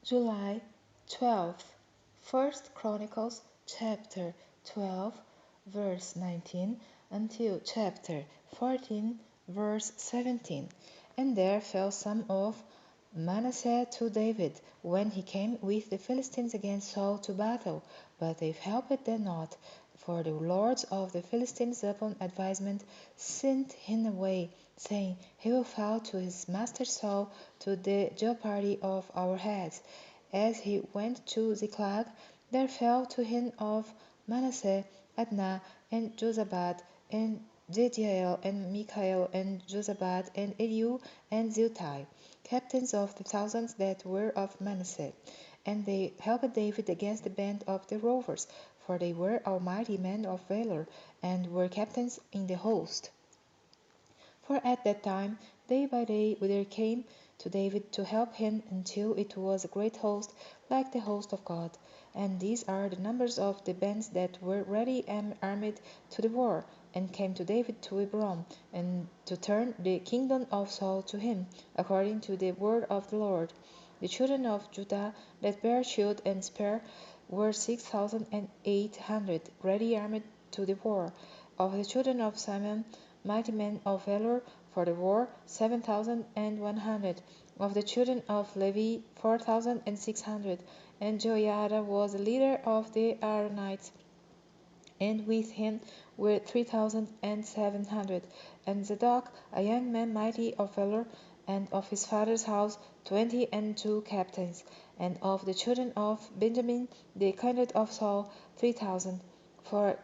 July 12th, First Chronicles chapter 12, verse 19 until chapter 14, verse 17. And there fell some of Manasseh to David when he came with the Philistines against Saul to battle, but they helped them not. For the lords of the Philistines upon advisement sent him away, saying, He will fall to his master Saul to the jeopardy of our heads. As he went to Ziklag, there fell to him of Manasseh Adnah, and Jozabad, and Jediael, and Michael, and Jozabad, and Eliu, and Ziltai, captains of the thousands that were of Manasseh. And they helped David against the band of the rovers, for they were almighty men of valor, and were captains in the host. For at that time, day by day, there came to David to help him until it was a great host, like the host of God. And these are the numbers of the bands that were ready and armed to the war, and came to David to Hebron, and to turn the kingdom of Saul to him, according to the word of the Lord. The children of Judah that bare shield and spear were 6,800, ready armed to the war. Of the children of Simeon, mighty men of valor for the war, 7,100. Of the children of Levi, 4,600. And Joiada was the leader of the Aaronites, and with him were 3,700. And Zadok, a young man mighty of valor, and of his father's house 22 captains. And of the children of Benjamin, the kindred of Saul, 3,000. For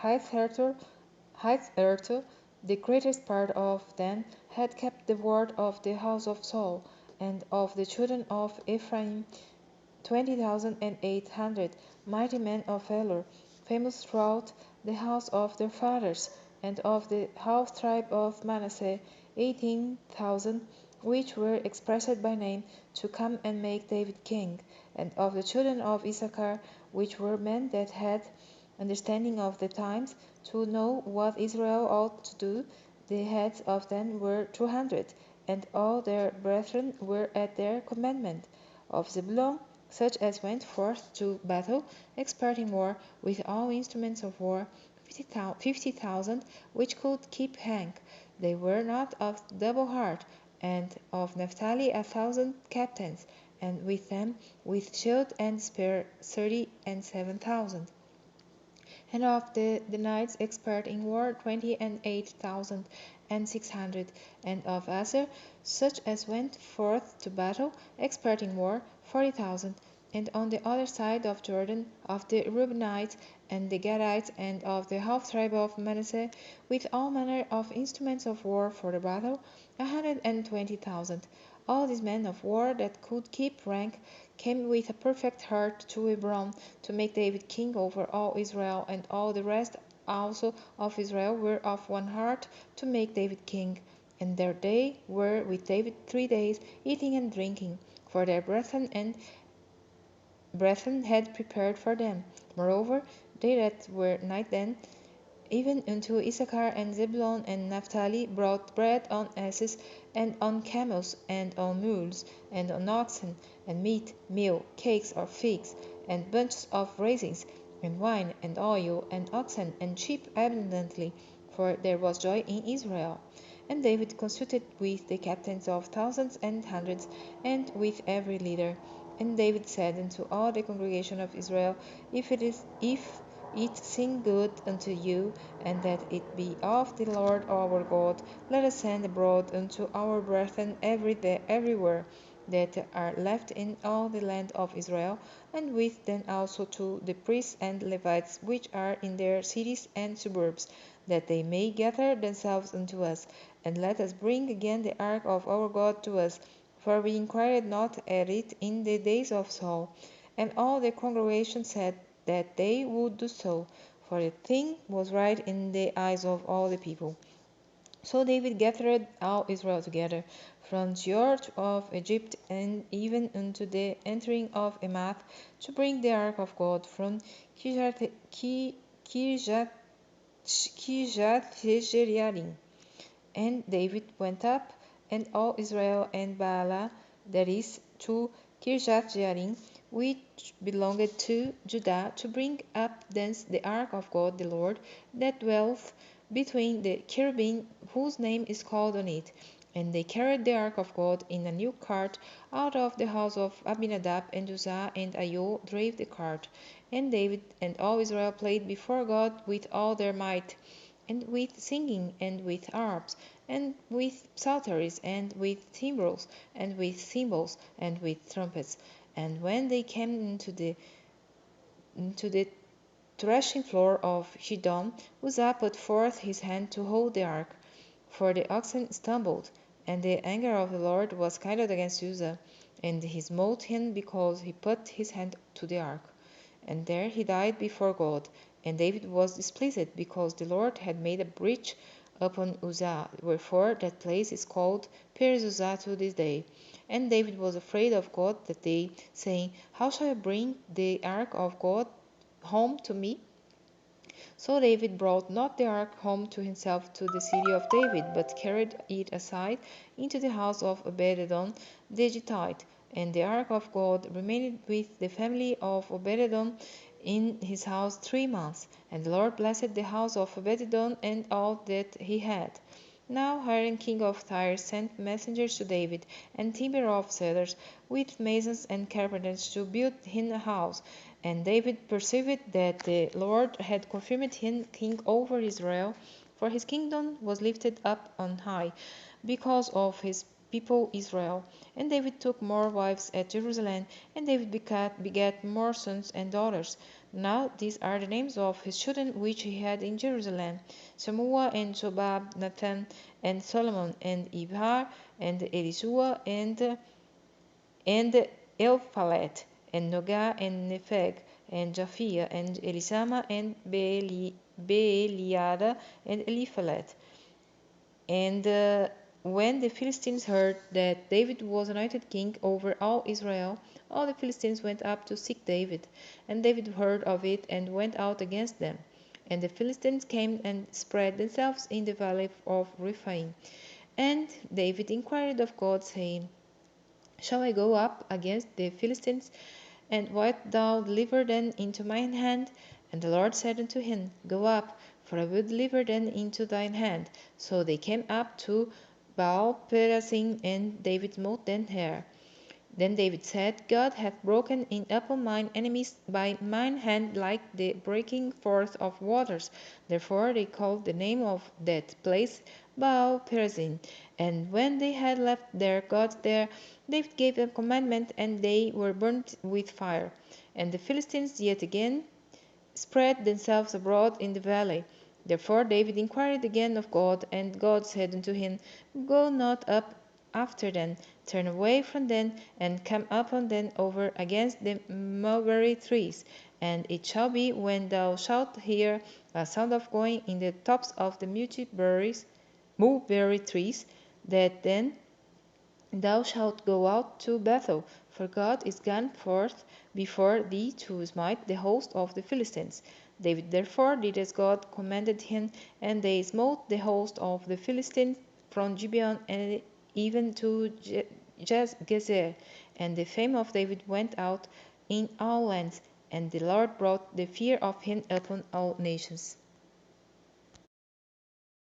hitherto the greatest part of them had kept the word of the house of Saul, and of the children of Ephraim 20,800, mighty men of valor, famous throughout the house of their fathers, and of the half tribe of Manasseh 18,000, which were expressed by name to come and make David king, and of the children of Issachar, which were men that had understanding of the times, to know what Israel ought to do. The heads of them were 200, and all their brethren were at their commandment. Of Zebulun, such as went forth to battle, expert in war, with all instruments of war, 50,000, which could keep rank. They were not of double heart. And of Naphtali 1,000 captains, and with them, with shield and spear, 37,000. And of the knights expert in war 28,600, and of Aser, such as went forth to battle, expert in war 40,000, and on the other side of Jordan of the Reubenites and the Gadites, and of the half tribe of Manasseh, with all manner of instruments of war for the battle, 120,000. All these men of war that could keep rank came with a perfect heart to Hebron to make David king over all Israel, and all the rest also of Israel were of one heart to make David king. And there they were with David 3 days, eating and drinking, for their brethren had prepared for them. Moreover, they that were nigh them, even unto Issachar and Zebulun and Naphtali, brought bread on asses, and on camels, and on mules, and on oxen, and meat, meal, cakes or figs, and bunches of raisins, and wine, and oil, and oxen, and sheep abundantly, for there was joy in Israel. And David consulted with the captains of thousands and hundreds, and with every leader. And David said unto all the congregation of Israel, If it seem good unto you, and that it be of the Lord our God, let us send abroad unto our brethren everywhere that are left in all the land of Israel, and with them also to the priests and Levites which are in their cities and suburbs, that they may gather themselves unto us, and let us bring again the ark of our God to us, for we inquired not at it in the days of Saul. And all the congregation said that they would do so, for the thing was right in the eyes of all the people. So David gathered all Israel together, from George of Egypt and even unto the entering of Emath, to bring the ark of God from Kirjath-jearim. And David went up, and all Israel, and Baalah, that is, to Kirjath Jearim, which belonged to Judah, to bring up thence the ark of God the Lord, that dwelleth between the cherubim, whose name is called on it. And they carried the ark of God in a new cart out of the house of Abinadab, and Uzzah and Ahio drave the cart. And David and all Israel played before God with all their might, and with singing, and with harps, and with psalteries, and with timbrels, and with cymbals, and with trumpets. And when they came into the threshing floor of Shidon, Uzzah put forth his hand to hold the ark, for the oxen stumbled, and the anger of the Lord was kindled against Uzzah, and he smote him because he put his hand to the ark. And there he died before God. And David was displeased, because the Lord had made a breach upon Uzzah. Wherefore that place is called Perez Uzzah to this day. And David was afraid of God that day, saying, How shall I bring the ark of God home to me? So David brought not the ark home to himself to the city of David, but carried it aside into the house of Obededom the Gittite. And the ark of God remained with the family of Obededom in his house 3 months. And the Lord blessed the house of Obededom and all that he had. Now Hiram king of Tyre sent messengers to David, and timber of cedars, with masons and carpenters, to build him a house. And David perceived that the Lord had confirmed him king over Israel, for his kingdom was lifted up on high, because of his people Israel. And David took more wives at Jerusalem, and David begat more sons and daughters. Now these are the names of his children which he had in Jerusalem: Shammua, and Shobab, Nathan, and Solomon, and Ibhar, and Elisua, and Elphalet, and Nogah, and Nepheg, and Japhia, and Elisama, and Beeliada, and Eliphalet. And when the Philistines heard that David was anointed king over all Israel, all the Philistines went up to seek David. And David heard of it and went out against them. And the Philistines came and spread themselves in the valley of Rephaim. And David inquired of God, saying, Shall I go up against the Philistines? And wilt thou deliver them into mine hand? And the Lord said unto him, Go up, for I will deliver them into thine hand. So they came up to Baal-perazim, and David smote them there. Then David said, God hath broken in upon mine enemies by mine hand like the breaking forth of waters. Therefore they called the name of that place Baal-perazim. And when they had left their gods there, David gave them commandment, and they were burnt with fire. And the Philistines yet again spread themselves abroad in the valley. Therefore David inquired again of God, and God said unto him, Go not up after them, turn away from them, and come upon them over against the mulberry trees. And it shall be, when thou shalt hear a sound of going in the tops of the mulberry trees, that then thou shalt go out to Bethel, for God is gone forth before thee to smite the host of the Philistines. David therefore did as God commanded him, and they smote the host of the Philistines from Gibeon and even to Gezer. And the fame of David went out in all lands, and the Lord brought the fear of him upon all nations.